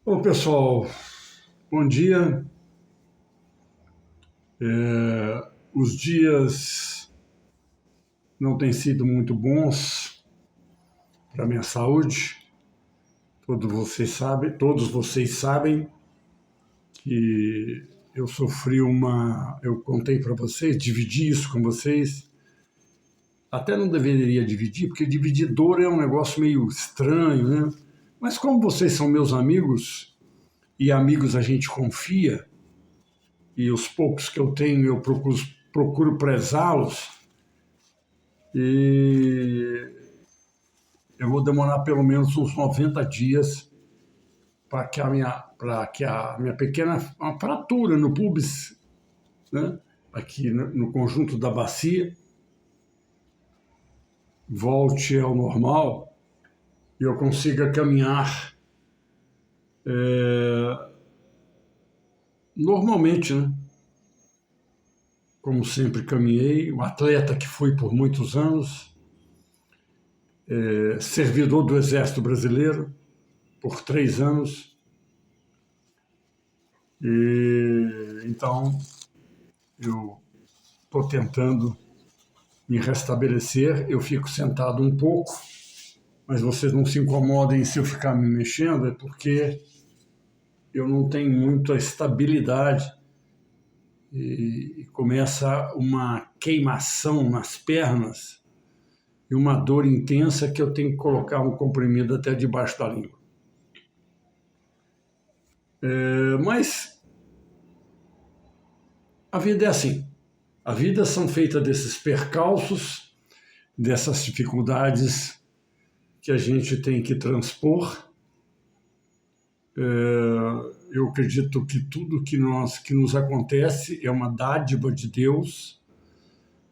Ô pessoal, bom dia. Os dias não têm sido muito bons para a minha saúde. Todos vocês sabem que eu sofri eu contei para vocês, dividi isso com vocês. Até não deveria dividir, porque dividir dor é um negócio meio estranho, né? Mas como vocês são meus amigos, e amigos a gente confia, e os poucos que eu tenho eu procuro prezá-los. E eu vou demorar pelo menos uns 90 dias para que a minha pequena uma fratura no pubis, né, aqui no conjunto da bacia, volte ao normal e eu consiga caminhar normalmente, né? Como sempre caminhei, um atleta que fui por muitos anos, servidor do Exército Brasileiro por 3 anos. E então eu estou tentando me restabelecer. Eu fico sentado um pouco, mas vocês não se incomodem se eu ficar me mexendo, é porque eu não tenho muita estabilidade e começa uma queimação nas pernas e uma dor intensa que eu tenho que colocar um comprimido até debaixo da língua. Mas a vida é assim. A vida são feitas desses percalços, dessas dificuldades que a gente tem que transpor. Eu acredito que tudo que nos acontece é uma dádiva de Deus.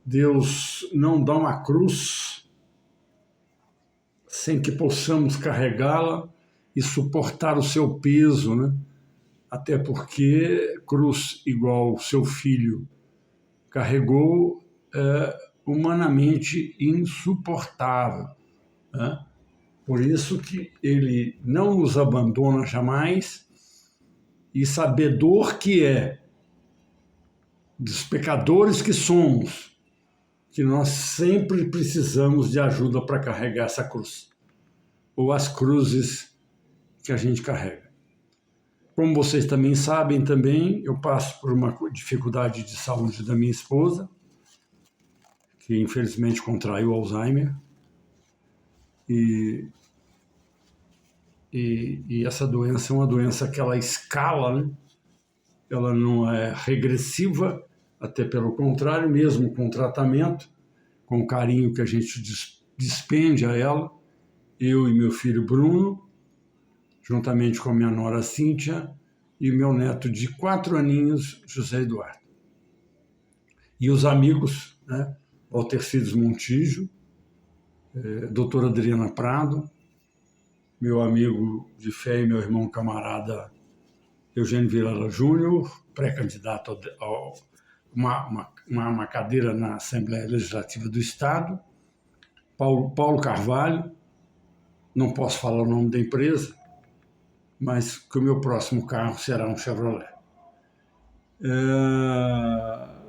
Deus não dá uma cruz sem que possamos carregá-la e suportar o seu peso, né? Até porque cruz igual seu filho carregou é humanamente insuportável, né? Por isso que ele não nos abandona jamais, e sabedor que é dos pecadores que somos, que nós sempre precisamos de ajuda para carregar essa cruz, ou as cruzes que a gente carrega. Como vocês também sabem, eu passo por uma dificuldade de saúde da minha esposa, que infelizmente contraiu Alzheimer, e essa doença é uma doença que ela escala, né? Ela não é regressiva, até pelo contrário, mesmo com tratamento, com o carinho que a gente despende a ela, eu e meu filho Bruno, juntamente com a minha nora Cíntia e o meu neto de 4 aninhos, José Eduardo. E os amigos, né? Walter Montijo, doutora Adriana Prado, meu amigo de fé e meu irmão camarada Eugênio Vilela Júnior, pré-candidato a uma cadeira na Assembleia Legislativa do Estado, Paulo Carvalho, não posso falar o nome da empresa, mas que o meu próximo carro será um Chevrolet.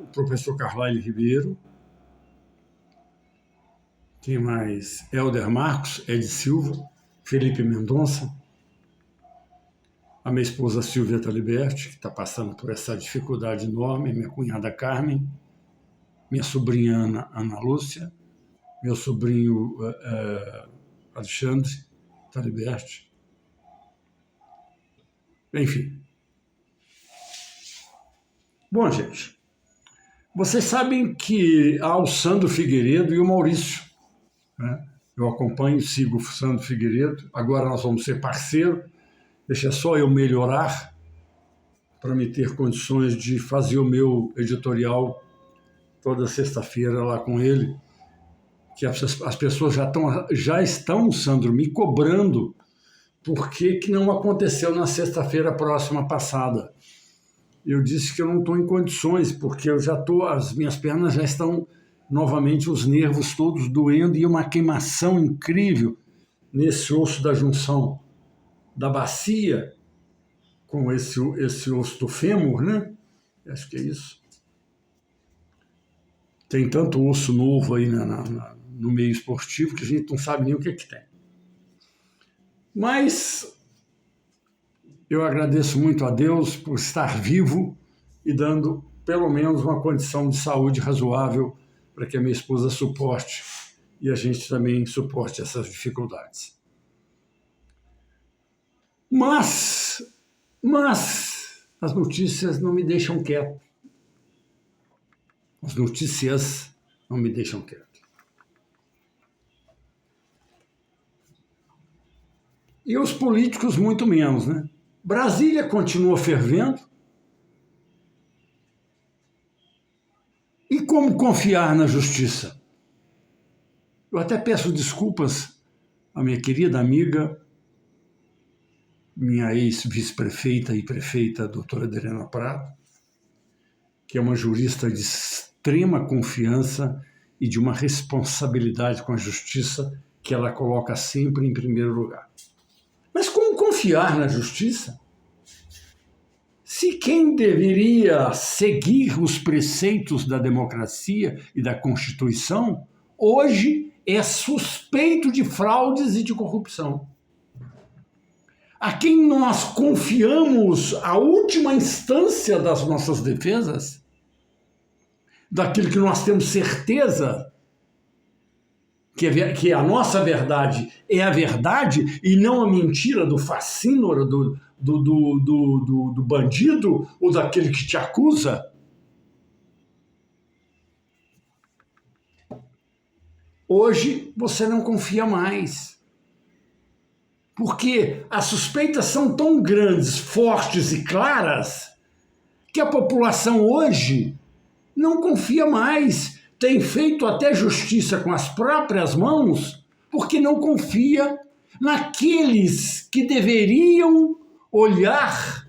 O professor Carvalho Ribeiro, quem mais? Helder Marcos, Ed Silva, Felipe Mendonça, a minha esposa Silvia Taliberti, que está passando por essa dificuldade enorme, minha cunhada Carmen, minha sobrinha Ana Lúcia, meu sobrinho Alexandre Taliberti. Enfim. Bom, gente, vocês sabem que há o Sandro Figueiredo e o Maurício, né? Eu acompanho e sigo o Sandro Figueiredo, agora nós vamos ser parceiros, deixa só eu melhorar para me ter condições de fazer o meu editorial toda sexta-feira lá com ele, que as pessoas já estão, Sandro, me cobrando por que não aconteceu na sexta-feira próxima passada. Eu disse que eu não estou em condições, porque as minhas pernas já estão novamente, os nervos todos doendo e uma queimação incrível nesse osso da junção da bacia com esse osso do fêmur, né? Acho que é isso. Tem tanto osso novo aí no meio esportivo que a gente não sabe nem o que tem. Mas eu agradeço muito a Deus por estar vivo e dando pelo menos uma condição de saúde razoável para que a minha esposa suporte e a gente também suporte essas dificuldades. Mas as notícias não me deixam quieto. As notícias não me deixam quieto. E os políticos muito menos, né? Brasília continua fervendo. E como confiar na justiça? Eu até peço desculpas à minha querida amiga, minha ex-vice-prefeita e prefeita, doutora Adriana Prado, que é uma jurista de extrema confiança e de uma responsabilidade com a justiça que ela coloca sempre em primeiro lugar. Mas como confiar na justiça? Se quem deveria seguir os preceitos da democracia e da Constituição, hoje é suspeito de fraudes e de corrupção. A quem nós confiamos a última instância das nossas defesas, daquilo que nós temos certeza que a nossa verdade é a verdade e não a mentira do facínora, do bandido ou daquele que te acusa. Hoje você não confia mais. Porque as suspeitas são tão grandes, fortes e claras que a população hoje não confia mais. Tem feito até justiça com as próprias mãos porque não confia naqueles que deveriam olhar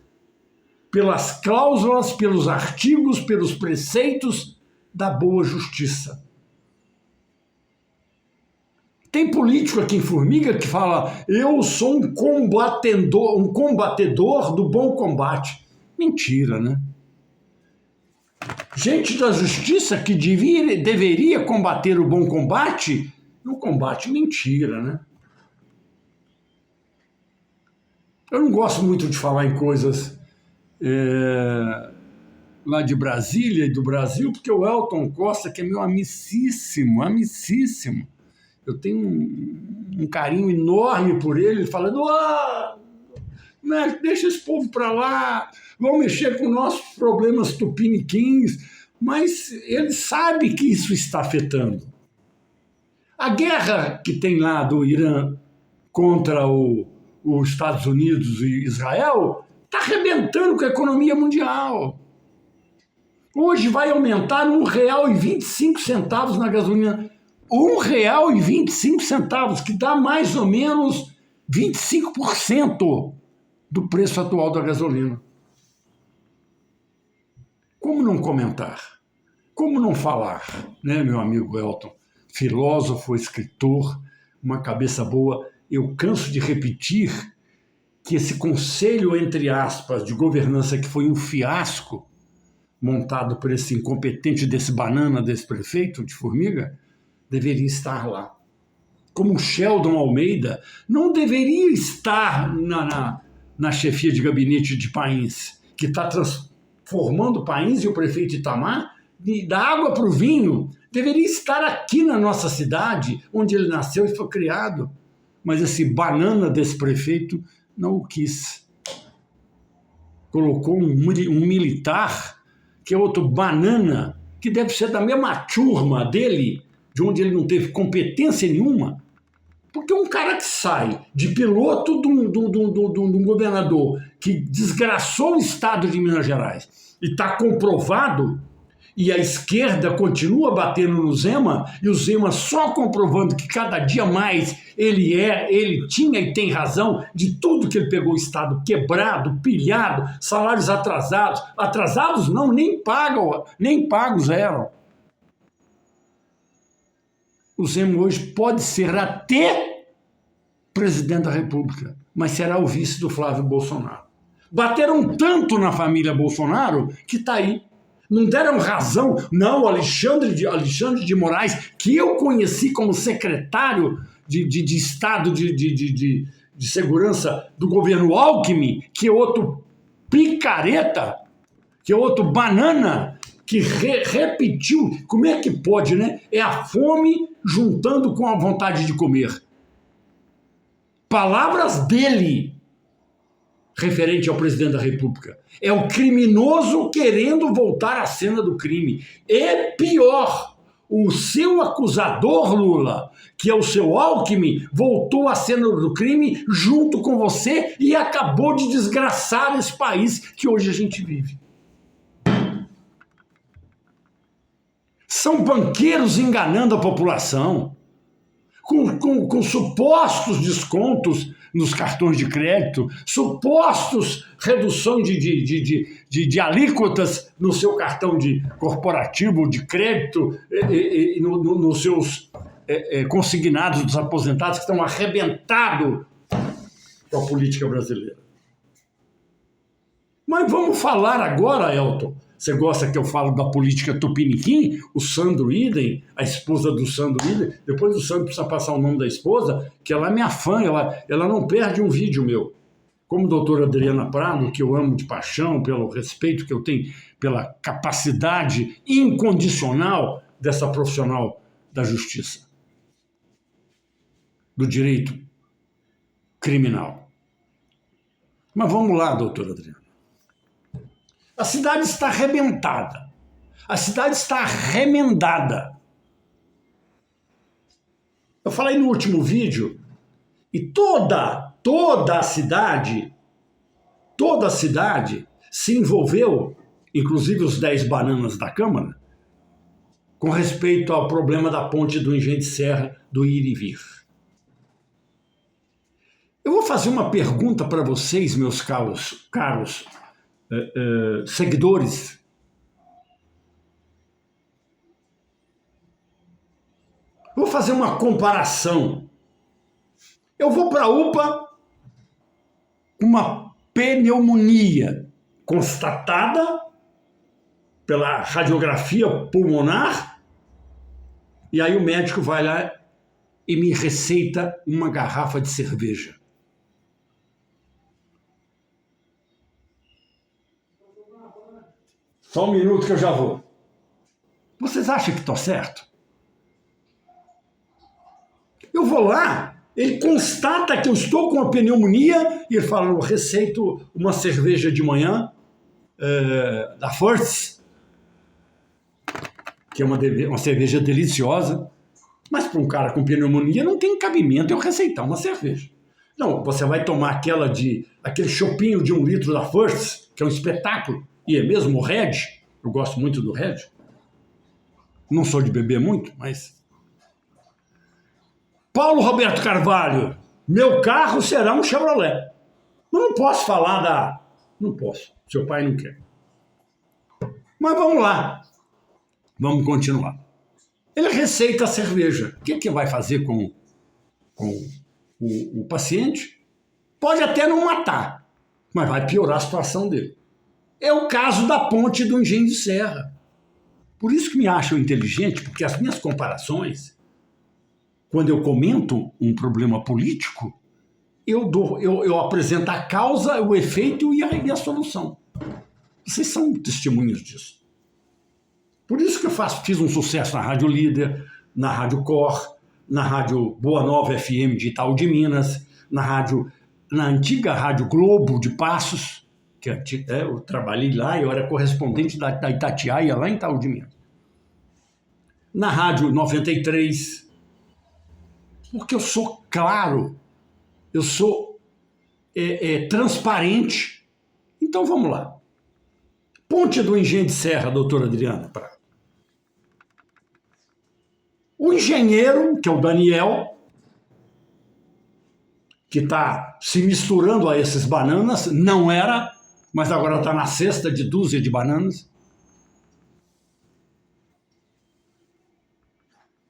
pelas cláusulas, pelos artigos, pelos preceitos da boa justiça. Tem político aqui em Formiga que fala: eu sou um combatedor do bom combate. Mentira, né? Gente da justiça que deveria combater o bom combate, não combate mentira, né? Eu não gosto muito de falar em coisas lá de Brasília e do Brasil, porque o Elton Costa, que é meu amicíssimo, eu tenho um carinho enorme por ele, falando: né, deixa esse povo para lá, vão mexer com nossos problemas tupiniquins, mas ele sabe que isso está afetando. A guerra que tem lá do Irã contra os Estados Unidos e Israel está arrebentando com a economia mundial. Hoje vai aumentar R$1,25 na gasolina. R$1,25, que dá mais ou menos 25% do preço atual da gasolina. Como não comentar? Como não falar, né, meu amigo Elton? Filósofo, escritor, uma cabeça boa. Eu canso de repetir que esse conselho, entre aspas, de governança que foi um fiasco, montado por esse incompetente desse banana, desse prefeito de Formiga, deveria estar lá. Como Sheldon Almeida não deveria estar na chefia de gabinete de Pains, que está transformando Pains e o prefeito Itamar da água para o vinho. Deveria estar aqui na nossa cidade, onde ele nasceu e foi criado. Mas esse banana desse prefeito não o quis. Colocou um militar, que é outro banana, que deve ser da mesma turma dele, de onde ele não teve competência nenhuma. Porque um cara que sai de piloto de um governador que desgraçou o estado de Minas Gerais e está comprovado, e a esquerda continua batendo no Zema, e o Zema só comprovando que cada dia mais ele tinha e tem razão de tudo que ele pegou o estado quebrado, pilhado, salários atrasados não, nem pagos eram. O Zema hoje pode ser até presidente da República, mas será o vice do Flávio Bolsonaro. Bateram tanto na família Bolsonaro que está aí. Não deram razão. Não, Alexandre de Moraes, que eu conheci como secretário de Estado de Segurança do governo Alckmin, que é outro picareta, que é outro banana, que repetiu. Como é que pode, né? É a fome juntando com a vontade de comer. Palavras dele, referente ao presidente da República. É o criminoso querendo voltar à cena do crime. É pior, o seu acusador, Lula, que é o seu Alckmin, voltou à cena do crime junto com você e acabou de desgraçar esse país que hoje a gente vive. São banqueiros enganando a população, com supostos descontos nos cartões de crédito, supostos redução de alíquotas no seu cartão corporativo de crédito, nos seus consignados dos aposentados que estão arrebentados com a política brasileira. Mas vamos falar agora, Elton. Você gosta que eu falo da política Tupiniquim? O Sandro Idem, a esposa do Sandro Idem, depois o Sandro precisa passar o nome da esposa, que ela é minha fã, ela não perde um vídeo meu. Como a doutora Adriana Prado, que eu amo de paixão, pelo respeito que eu tenho, pela capacidade incondicional dessa profissional da justiça, do direito criminal. Mas vamos lá, doutora Adriana. A cidade está arrebentada. A cidade está remendada. Eu falei no último vídeo, e toda a cidade se envolveu, inclusive os 10 bananas da Câmara, com respeito ao problema da ponte do Engenho de Serra, do ir e vir. Eu vou fazer uma pergunta para vocês, meus caros seguidores. Vou fazer uma comparação. Eu vou para a UPA com uma pneumonia constatada pela radiografia pulmonar, e aí o médico vai lá e me receita uma garrafa de cerveja. Só um minuto que eu já vou. Vocês acham que estou certo? Eu vou lá, ele constata que eu estou com a pneumonia e ele fala, eu receito uma cerveja de manhã da First, que é uma cerveja deliciosa, mas para um cara com pneumonia não tem cabimento eu receitar uma cerveja. Não, você vai tomar aquele chopinho de 1 litro da First, que é um espetáculo, e é mesmo o Red, eu gosto muito do Red, não sou de beber muito, mas... Paulo Roberto Carvalho, meu carro será um Chevrolet. Eu não posso falar Não posso, seu pai não quer. Mas vamos lá, vamos continuar. Ele receita a cerveja. O que vai fazer com o paciente? Pode até não matar, mas vai piorar a situação dele. É o caso da ponte do Engenho de Serra. Por isso que me acham inteligente, porque as minhas comparações, quando eu comento um problema político, eu apresento a causa, o efeito e a solução. Vocês são testemunhas disso. Por isso que eu fiz um sucesso na Rádio Líder, na Rádio Cor, na Rádio Boa Nova FM de Itaú de Minas, na antiga Rádio Globo de Passos, que eu trabalhei lá, eu era correspondente da Itatiaia, lá em Itaú de Minas. Na Rádio 93, porque eu sou claro, eu sou transparente. Então vamos lá. Ponte do Engenho de Serra, doutora Adriana Prado. O engenheiro, que é o Daniel, que está se misturando a esses bananas, não era, mas agora está na cesta de dúzia de bananas.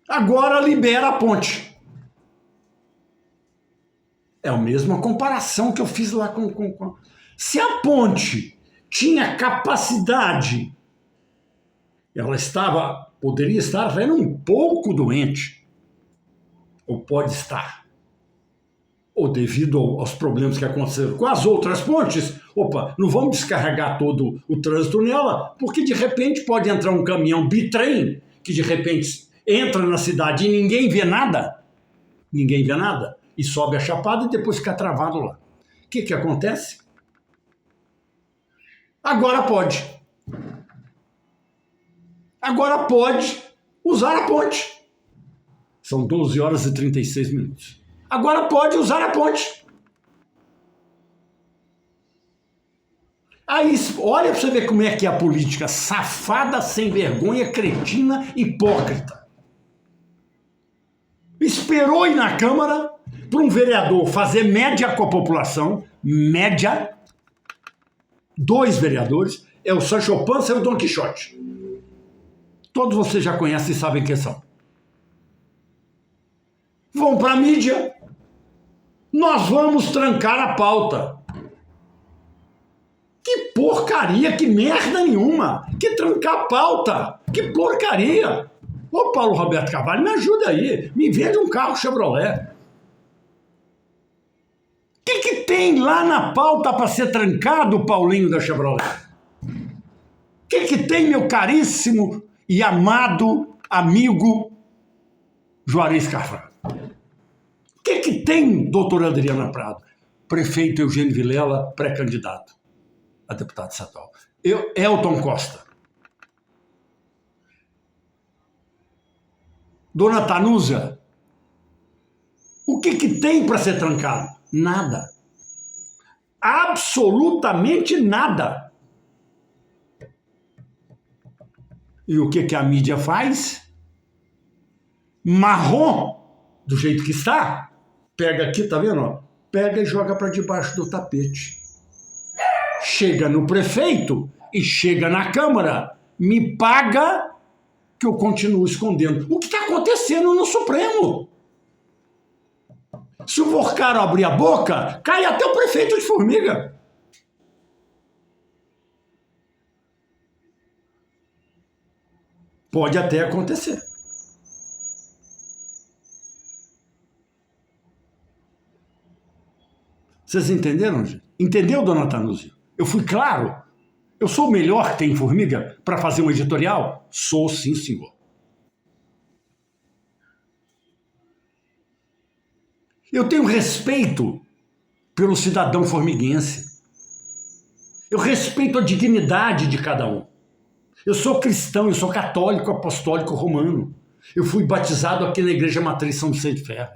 Agora libera a ponte. É a mesma comparação que eu fiz lá com... Se a ponte tinha capacidade, ela poderia estar vendo um pouco doente, ou pode estar, ou devido aos problemas que aconteceram com as outras pontes, não vamos descarregar todo o trânsito nela, porque de repente pode entrar um caminhão bitrem, que de repente entra na cidade e ninguém vê nada, e sobe a chapada e depois fica travado lá. O que acontece? Agora pode usar a ponte. São 12 horas e 36 minutos. Agora pode usar a ponte. Aí, olha para você ver como é que é a política safada, sem vergonha, cretina, hipócrita. Esperou ir na Câmara para um vereador fazer média com a população, média, 2 vereadores, é o Sancho Panza e o Dom Quixote. Todos vocês já conhecem e sabem quem são. Vão para a mídia, nós vamos trancar a pauta. Que porcaria, que merda nenhuma, que trancar a pauta, que porcaria. Ô Paulo Roberto Carvalho, me ajuda aí, me vende um carro Chevrolet. O que tem lá na pauta para ser trancado, Paulinho da Chevrolet? O que tem, meu caríssimo e amado amigo Juarez Carvalho? O que tem, doutora Adriana Prado? Prefeito Eugênio Vilela, pré-candidato a deputado estadual. Elton Costa. Dona Tanusa, o que tem para ser trancado? Nada. Absolutamente nada. E o que a mídia faz? Marrom, do jeito que está, pega aqui, tá vendo? Pega e joga para debaixo do tapete. Chega no prefeito e chega na Câmara, me paga que eu continuo escondendo. O que está acontecendo no Supremo? Se o Vorcaro abrir a boca, cai até o prefeito de Formiga. Pode até acontecer. Vocês entenderam, gente? Entendeu, dona Tanúzia? Eu fui claro? Eu sou o melhor que tem em Formiga para fazer um editorial? Sou, sim, senhor. Eu tenho respeito pelo cidadão formiguense. Eu respeito a dignidade de cada um. Eu sou cristão, eu sou católico, apostólico, romano. Eu fui batizado aqui na Igreja Matriz São Vicente Ferro.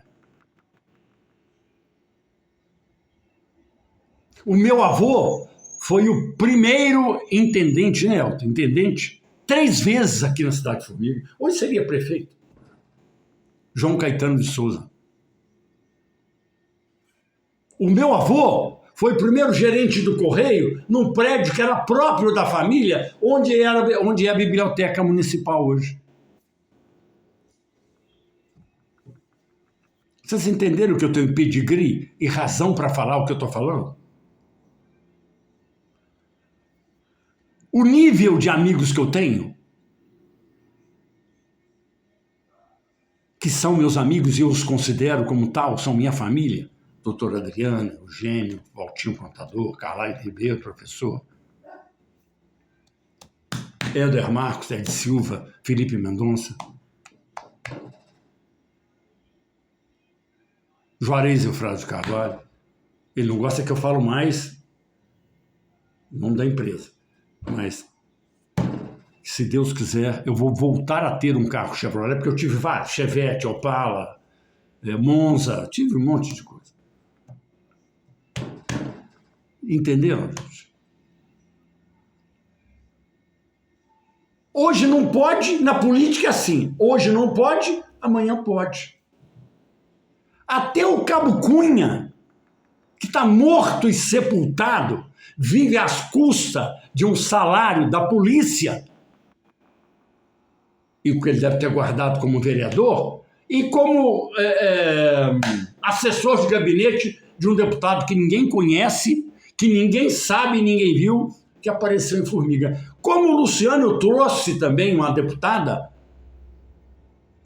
O meu avô foi o primeiro intendente, né, Elton? Intendente, 3 vezes aqui na cidade de Formiga. Hoje seria prefeito. João Caetano de Souza. O meu avô foi o primeiro gerente do Correio num prédio que era próprio da família, onde é a biblioteca municipal hoje. Vocês entenderam que eu tenho pedigree e razão para falar o que eu estou falando? O nível de amigos que eu tenho, que são meus amigos e eu os considero como tal, são minha família, doutora Adriana, Eugênio, Valtinho Contador, Carlyle Ribeiro, professor, Éder Marcos, Ed Silva, Felipe Mendonça, Juarez Eufrásio Carvalho. Ele não gosta que eu falo mais o nome da empresa, mas se Deus quiser, eu vou voltar a ter um carro Chevrolet, porque eu tive vários, Chevette, Opala, Monza, tive um monte de coisa. Entenderam, gente? Hoje não pode, na política é assim. Hoje não pode, amanhã pode. Até o Cabo Cunha, que está morto e sepultado, vive às custas de um salário da polícia, e o que ele deve ter guardado como vereador, e como assessor de gabinete de um deputado que ninguém conhece, que ninguém sabe, ninguém viu, que apareceu em Formiga. Como o Luciano trouxe também uma deputada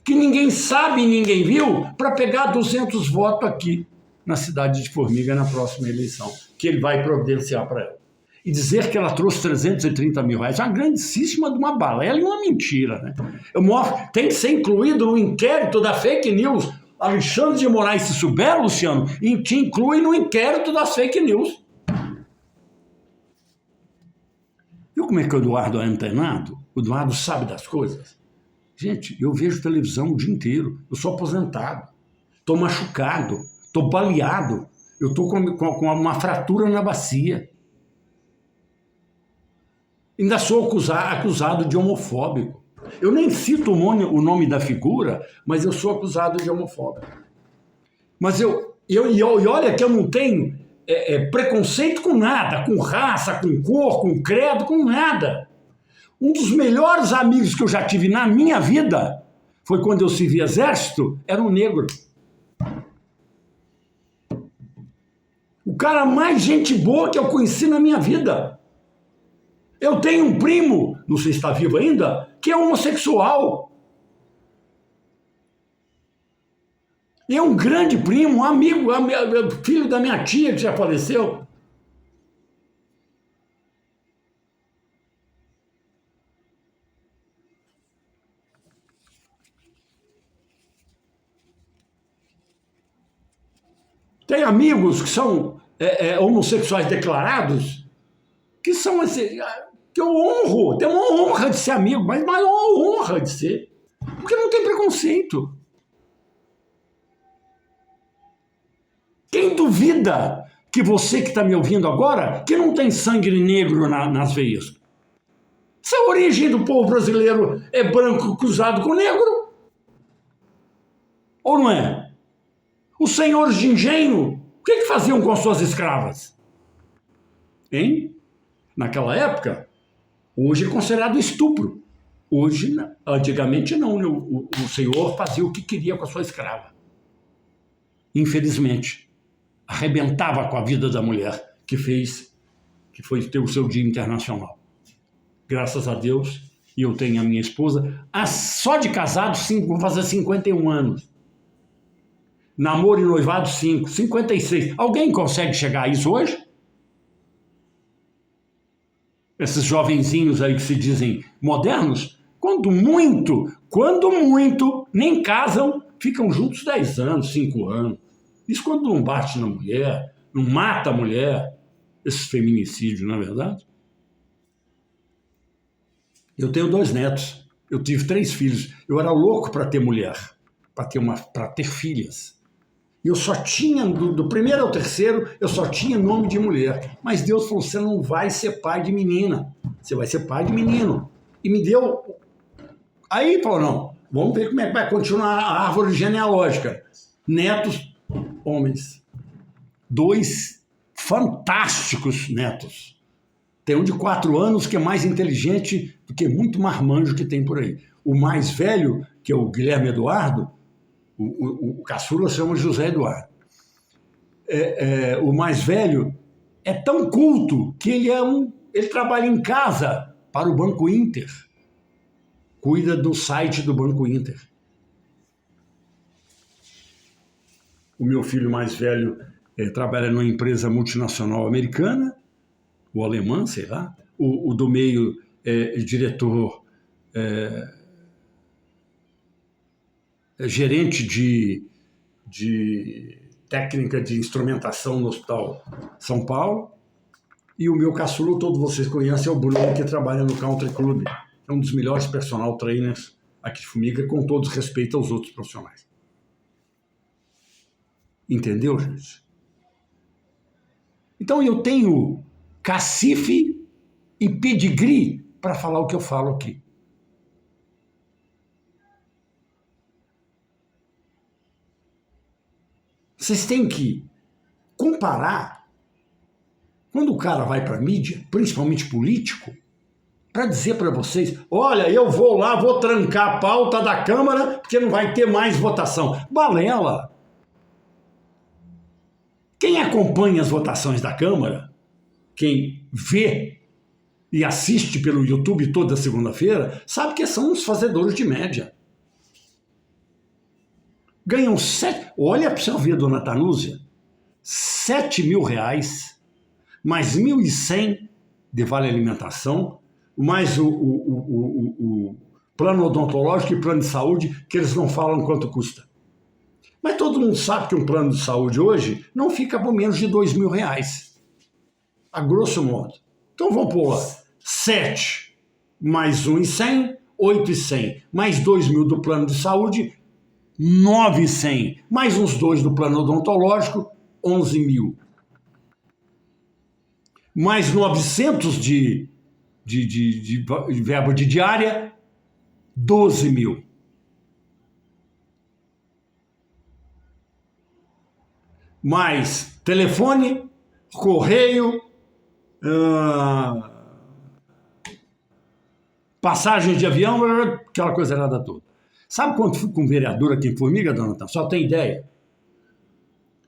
que ninguém sabe, ninguém viu, para pegar 200 votos aqui na cidade de Formiga na próxima eleição, que ele vai providenciar para ela. E dizer que ela trouxe 330 mil reais, é uma grandíssima de uma balela e uma mentira, né? Tem que ser incluído no inquérito da fake news. Alexandre de Moraes, se souber, Luciano, te inclui no inquérito das fake news. Viu como é que o Eduardo é antenado? O Eduardo sabe das coisas. Gente, eu vejo televisão o dia inteiro. Eu sou aposentado. Estou machucado. Estou baleado. Eu estou com uma fratura na bacia. Ainda sou acusado de homofóbico. Eu nem cito o nome da figura, mas eu sou acusado de homofóbico. Mas e olha que eu não tenho preconceito com nada, com raça, com cor, com credo, com nada. Um dos melhores amigos que eu já tive na minha vida foi quando eu servi exército, era um negro. O cara mais gente boa que eu conheci na minha vida. Eu tenho um primo, não sei se está vivo ainda, que é homossexual. E é um grande primo, um amigo, filho da minha tia que já faleceu. Tem amigos que são homossexuais declarados, que são que eu honro, tem uma honra de ser amigo, mas uma honra de ser, porque não tem preconceito. Quem duvida que você que está me ouvindo agora, que não tem sangue negro nas veias? Se a origem do povo brasileiro é branco cruzado com negro, ou não é? Os senhores de engenho, o que faziam com as suas escravas? Hein? Naquela época, hoje é considerado estupro. Hoje, antigamente não, né? O senhor fazia o que queria com a sua escrava. Infelizmente, arrebentava com a vida da mulher que foi ter o seu dia internacional. Graças a Deus, e eu tenho a minha esposa, só de casado, vou fazer 51 anos. Namoro e noivado, 56. Alguém consegue chegar a isso hoje? Esses jovenzinhos aí que se dizem modernos, quando muito, nem casam, ficam juntos 10 anos, 5 anos. Isso quando não bate na mulher, não mata a mulher. Esses feminicídios, não é verdade? Eu tenho 2 netos. Eu tive 3 filhos. Eu era louco para ter mulher, para ter filhas. Eu só tinha, do primeiro ao terceiro, eu só tinha nome de mulher. Mas Deus falou, você não vai ser pai de menina, você vai ser pai de menino. E me deu... Aí falou, não, vamos ver como é que vai continuar a árvore genealógica. Netos, homens. 2 fantásticos netos. Tem um de 4 anos que é mais inteligente do que muito marmanjo que tem por aí. O mais velho, que é o Guilherme Eduardo, o caçula chama José Eduardo. O mais velho é tão culto que ele trabalha em casa para o Banco Inter. Cuida do site do Banco Inter. O meu filho mais velho trabalha numa empresa multinacional americana, ou alemã, sei lá. O do meio é diretor... gerente de técnica de instrumentação no Hospital São Paulo. E o meu caçulo, todos vocês conhecem, é o Bruno, que trabalha no Country Club. É um dos melhores personal trainers aqui de Formiga, com todo respeito aos outros profissionais. Entendeu, gente? Então eu tenho cacife e pedigree para falar o que eu falo aqui. Vocês têm que comparar quando o cara vai para a mídia, principalmente político, para dizer para vocês, olha, eu vou lá, vou trancar a pauta da Câmara porque não vai ter mais votação. Balela! Quem acompanha as votações da Câmara quem vê e assiste pelo YouTube toda segunda-feira, sabe que são os fazedores de média. Ganham olha para você ver, dona Tanúzia, R$7.000, mais 1.100 de vale alimentação, mais o plano odontológico e plano de saúde, que eles não falam quanto custa. Mas todo mundo sabe que um plano de saúde hoje não fica por menos de R$2.000, a grosso modo. Então vamos pôr lá, 7 mais 1.100, 8.100, mais 2.000 do plano de saúde, 9.100, mais uns 2 do plano odontológico, 11.000. Mais 900 de verba de diária, 12.000. Mais telefone, correio, passagem de avião, aquela coisa errada toda. Sabe quanto fica um vereador aqui em Formiga, dona Tânia? Só tem ideia?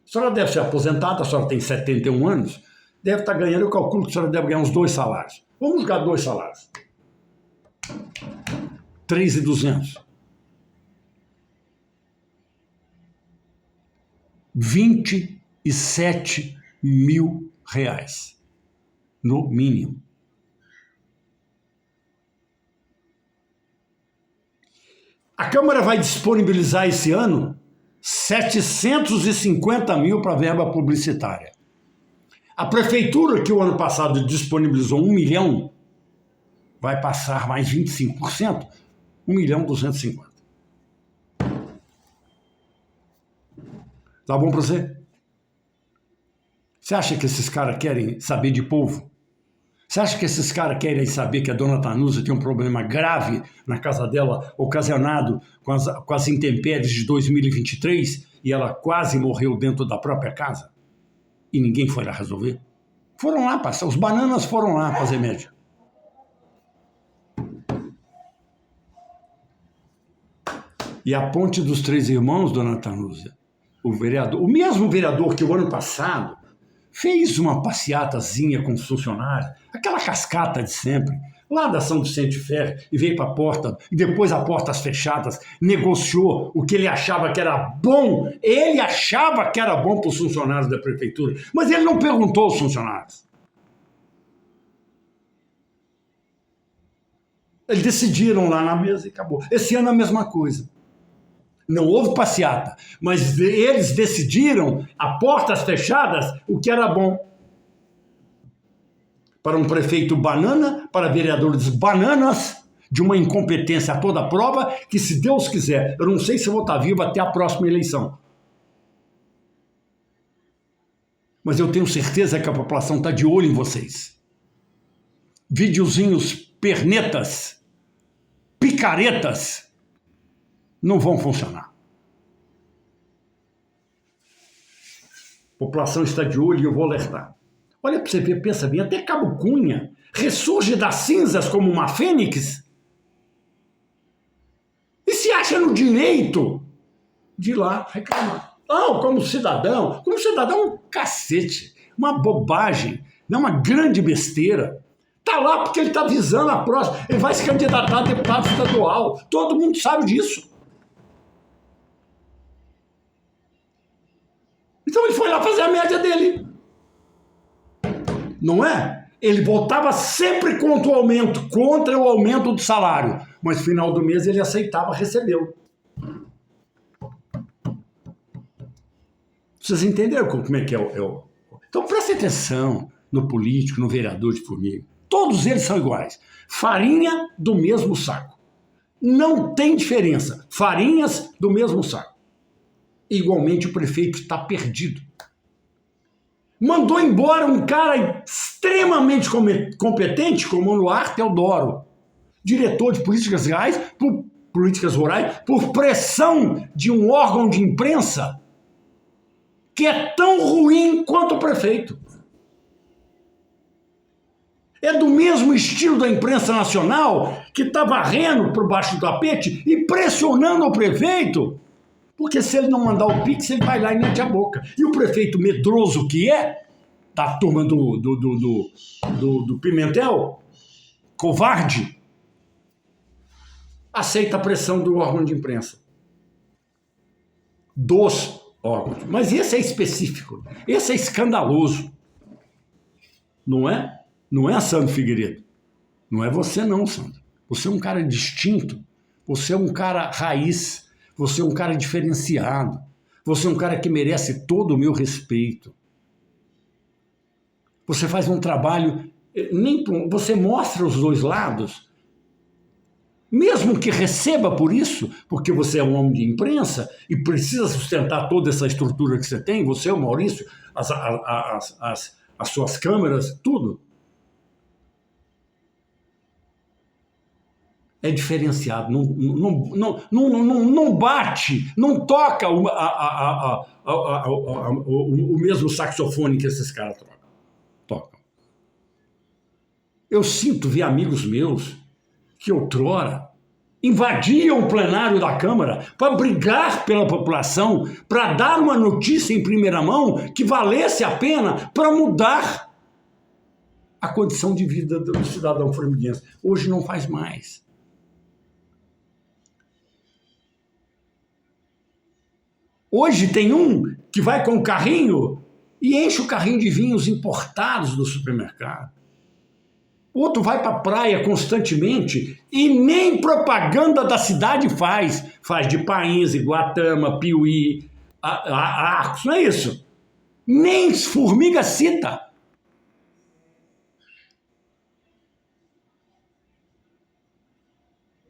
A senhora deve ser aposentada, a senhora tem 71 anos, deve estar ganhando, eu calculo que a senhora deve ganhar uns 2 salários. Vamos jogar 2 salários. 3.200. R$27.000, no mínimo. A Câmara vai disponibilizar esse ano 750 mil para verba publicitária. A Prefeitura, que o ano passado disponibilizou 1 milhão, vai passar mais 25%, 1.250.000. Tá bom para você? Você acha que esses caras querem saber de povo? Você acha que esses caras querem saber que a dona Tanúzia tem um problema grave na casa dela, ocasionado com as intempéries de 2023, e ela quase morreu dentro da própria casa? E ninguém foi lá resolver? Foram lá passar, os bananas foram lá fazer média. E a Ponte dos Três Irmãos, dona Tanúzia, o mesmo vereador que o ano passado fez uma passeatazinha com os funcionários, aquela cascata de sempre, lá da São Vicente Ferre, e veio para a porta, e depois a portas fechadas, negociou o que ele achava que era bom, ele achava que era bom para os funcionários da prefeitura, mas ele não perguntou aos funcionários. Eles decidiram lá na mesa e acabou. Esse ano a mesma coisa. Não houve passeata, mas eles decidiram, a portas fechadas, o que era bom. Para um prefeito banana, para vereadores bananas, de uma incompetência a toda prova, que se Deus quiser, eu não sei se eu vou estar vivo até a próxima eleição. Mas eu tenho certeza que a população está de olho em vocês. Videozinhos pernetas, picaretas, não vão funcionar. A população está de olho e eu vou alertar. Olha para você ver, pensa bem, até Cabo Cunha ressurge das cinzas como uma fênix e se acha no direito de ir lá reclamar. Não, como cidadão um cacete, uma bobagem, uma grande besteira. Está lá porque ele está visando a próxima, ele vai se candidatar a deputado estadual, todo mundo sabe disso. Então ele foi lá fazer a média dele. Não é? Ele votava sempre contra o aumento do salário, mas no final do mês ele aceitava recebê-lo. Vocês entenderam como é que é o... Então preste atenção no político, no vereador de Formiga. Todos eles são iguais. Farinha do mesmo saco. Não tem diferença. Farinhas do mesmo saco. Igualmente o prefeito está perdido. Mandou embora um cara extremamente competente como o Luar Teodoro, diretor de políticas rurais, por pressão de um órgão de imprensa que é tão ruim quanto o prefeito. É do mesmo estilo da imprensa nacional que está varrendo por baixo do tapete e pressionando o prefeito. Porque se ele não mandar o Pix, ele vai lá e mete a boca. E o prefeito medroso que é, da turma do Pimentel, covarde, aceita a pressão do órgão de imprensa. Dos órgãos. Mas esse é específico, esse é escandaloso. Não é? Não é, Sandro Figueiredo? Não é você não, Sandro. Você é um cara distinto, você é um cara raiz, você é um cara diferenciado, você é um cara que merece todo o meu respeito. Você faz um trabalho, você mostra os dois lados, mesmo que receba por isso, porque você é um homem de imprensa e precisa sustentar toda essa estrutura que você tem, você, o Maurício, as suas câmeras, tudo. É diferenciado, não bate, não toca o mesmo saxofone que esses caras tocam. Eu sinto ver amigos meus que outrora invadiam o plenário da Câmara para brigar pela população, para dar uma notícia em primeira mão que valesse a pena para mudar a condição de vida do cidadão flamenguense. Hoje não faz mais. Hoje tem um que vai com o carrinho e enche o carrinho de vinhos importados do supermercado. Outro vai para a praia constantemente e nem propaganda da cidade faz. Faz de Painza, Iguatama, Piuí, Arcos, não é isso? Nem formiga cita.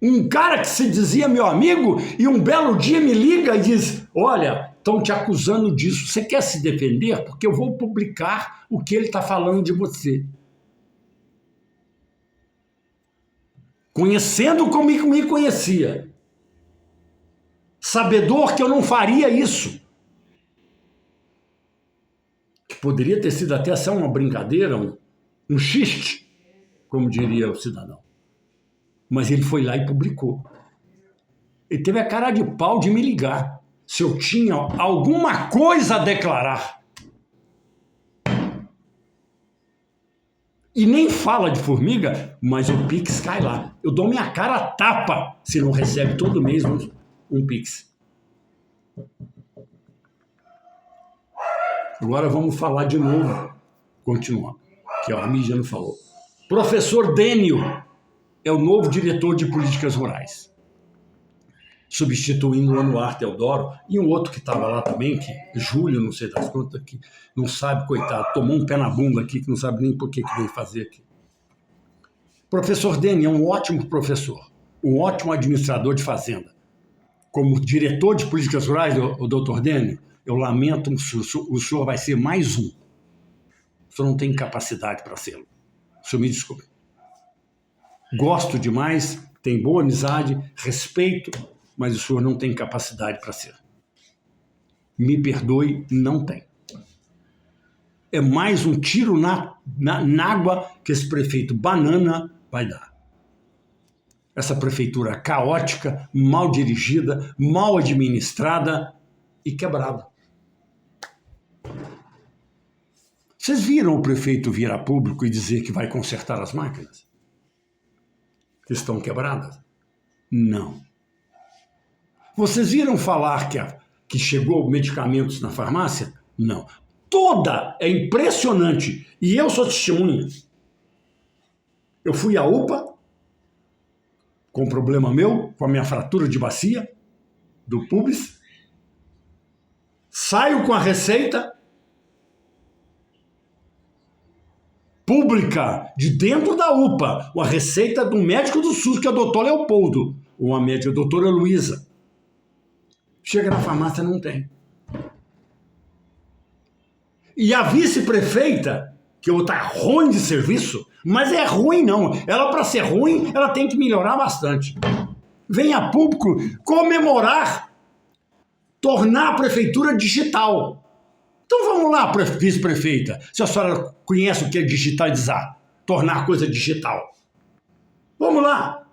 Um cara que se dizia meu amigo e um belo dia me liga e diz, olha, estão te acusando disso, você quer se defender? Porque eu vou publicar o que ele está falando de você. Conhecendo como me conhecia. Sabedor que eu não faria isso. Que poderia ter sido até só uma brincadeira, um xiste, como diria o cidadão. Mas ele foi lá e publicou. Ele teve a cara de pau de me ligar se eu tinha alguma coisa a declarar. E nem fala de formiga, mas o Pix cai lá. Eu dou minha cara a tapa se não recebe todo mês um Pix. Agora vamos falar de novo. Continuar, que a mídia não falou. Professor Dênio é o novo diretor de políticas rurais, substituindo o Anuar Teodoro e um outro que estava lá também, que Júlio, não sei das contas, que não sabe, coitado, tomou um pé na bunda aqui, que não sabe nem por que veio fazer aqui. Professor Deni é um ótimo professor, um ótimo administrador de fazenda. Como diretor de políticas rurais, o doutor Deni, eu lamento, o senhor vai ser mais um. O senhor não tem capacidade para ser. O senhor me desculpe. Gosto demais, tem boa amizade, respeito, mas o senhor não tem capacidade para ser. Me perdoe, não tem. É mais um tiro na água que esse prefeito banana vai dar. Essa prefeitura caótica, mal dirigida, mal administrada e quebrada. Vocês viram o prefeito vir a público e dizer que vai consertar as máquinas? Que estão quebradas? Não. Vocês viram falar que chegou medicamentos na farmácia? Não. Toda é impressionante. E eu sou testemunha. Eu fui à UPA, com um problema meu, com a minha fratura de bacia, do pubis. Saio com a receita pública de dentro da UPA, a receita do médico do SUS, que é o doutor Leopoldo, ou a médica, a doutora Luísa. Chega na farmácia, não tem. E a vice-prefeita, que está ruim de serviço, mas é ruim não. Ela, para ser ruim, ela tem que melhorar bastante. Vem a público comemorar, tornar a prefeitura digital. Então vamos lá, vice-prefeita, se a senhora conhece o que é digitalizar, tornar coisa digital. Vamos lá,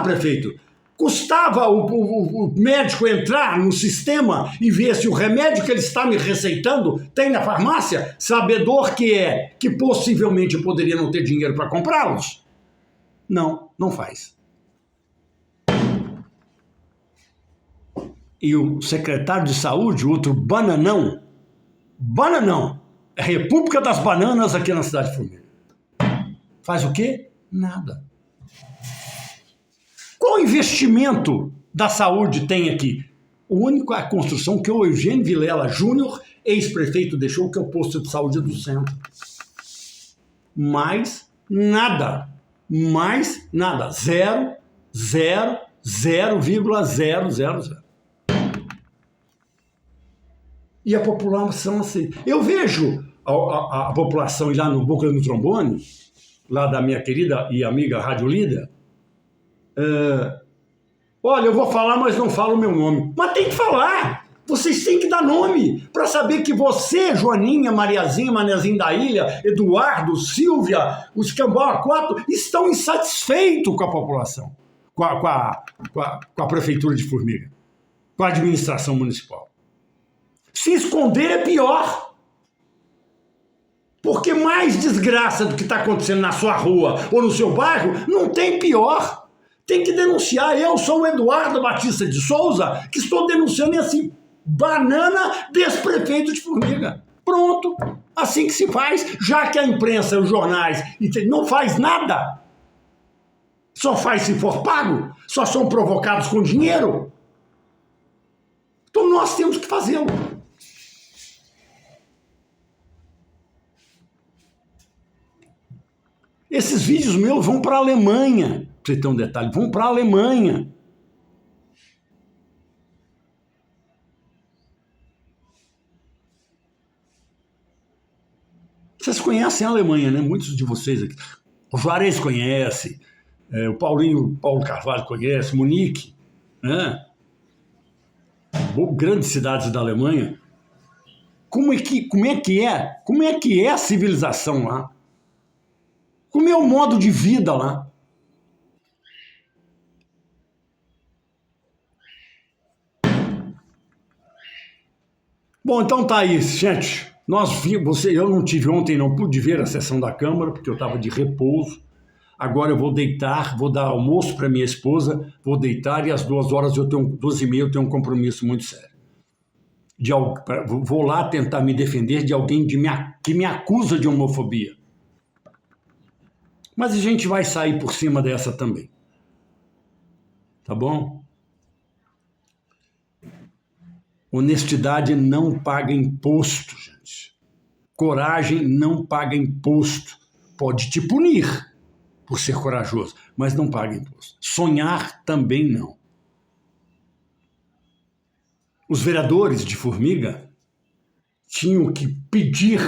prefeito. Custava o médico entrar no sistema e ver se o remédio que ele está me receitando tem na farmácia, sabedor que possivelmente eu poderia não ter dinheiro para comprá-los? Não, não faz. E o secretário de saúde, outro bananão, é República das Bananas aqui na cidade de Formiga. Faz o quê? Nada. Qual investimento da saúde tem aqui? O único é a construção que o Eugênio Vilela Júnior, ex-prefeito, deixou, que é o posto de saúde do centro. Mais nada. Mais nada. 0,000. E a população assim. Eu vejo a população lá no Boca do Trombone, lá da minha querida e amiga Rádio Líder. Olha, eu vou falar, mas não falo o meu nome. Mas tem que falar. Vocês têm que dar nome para saber que você, Joaninha, Mariazinha, Manezinho da Ilha, Eduardo, Silvia, os Cambau 4 estão insatisfeitos com a população, com a prefeitura de Formiga, com a administração municipal. Se esconder é pior. Porque mais desgraça do que está acontecendo na sua rua ou no seu bairro, não tem pior. Tem que denunciar. Eu sou o Eduardo Batista de Souza, que estou denunciando esse banana desprefeito de Formiga. Pronto. Assim que se faz, já que a imprensa e os jornais não faz nada, só faz se for pago, só são provocados com dinheiro. Então nós temos que fazê-lo. Esses vídeos meus vão para a Alemanha, para você ter um detalhe, vão para a Alemanha. Vocês conhecem a Alemanha, né? Muitos de vocês aqui. O Juarez conhece, o Paulo Carvalho conhece, Munique, né? Grandes cidades da Alemanha. Como é que é a civilização lá? Como é o modo de vida lá? Bom, então tá aí, gente. Eu não tive ontem, não pude ver a sessão da Câmara, porque eu estava de repouso. Agora eu vou deitar, vou dar almoço para minha esposa, vou deitar e às 2h30 eu tenho um compromisso muito sério. Vou lá tentar me defender de alguém que me acusa de homofobia. Mas a gente vai sair por cima dessa também. Tá bom? Honestidade não paga imposto, gente. Coragem não paga imposto. Pode te punir por ser corajoso, mas não paga imposto. Sonhar também não. Os vereadores de Formiga tinham que pedir,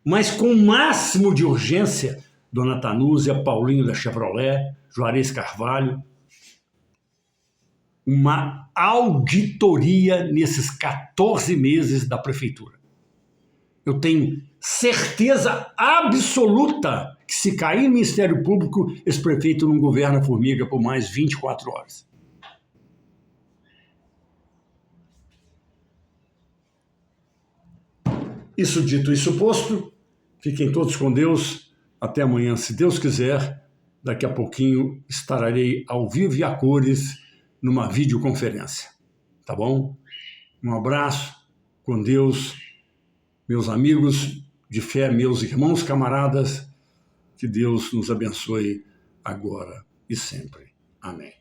mas com o máximo de urgência, Dona Tanúzia, Paulinho da Chevrolet, Juarez Carvalho, uma auditoria nesses 14 meses da prefeitura. Eu tenho certeza absoluta que se cair no Ministério Público, esse prefeito não governa Formiga por mais 24 horas. Isso dito, isso posto, fiquem todos com Deus. Até amanhã, se Deus quiser. Daqui a pouquinho estarei ao vivo e a cores numa videoconferência. Tá bom? Um abraço, com Deus, meus amigos de fé, meus irmãos, camaradas. Que Deus nos abençoe agora e sempre. Amém.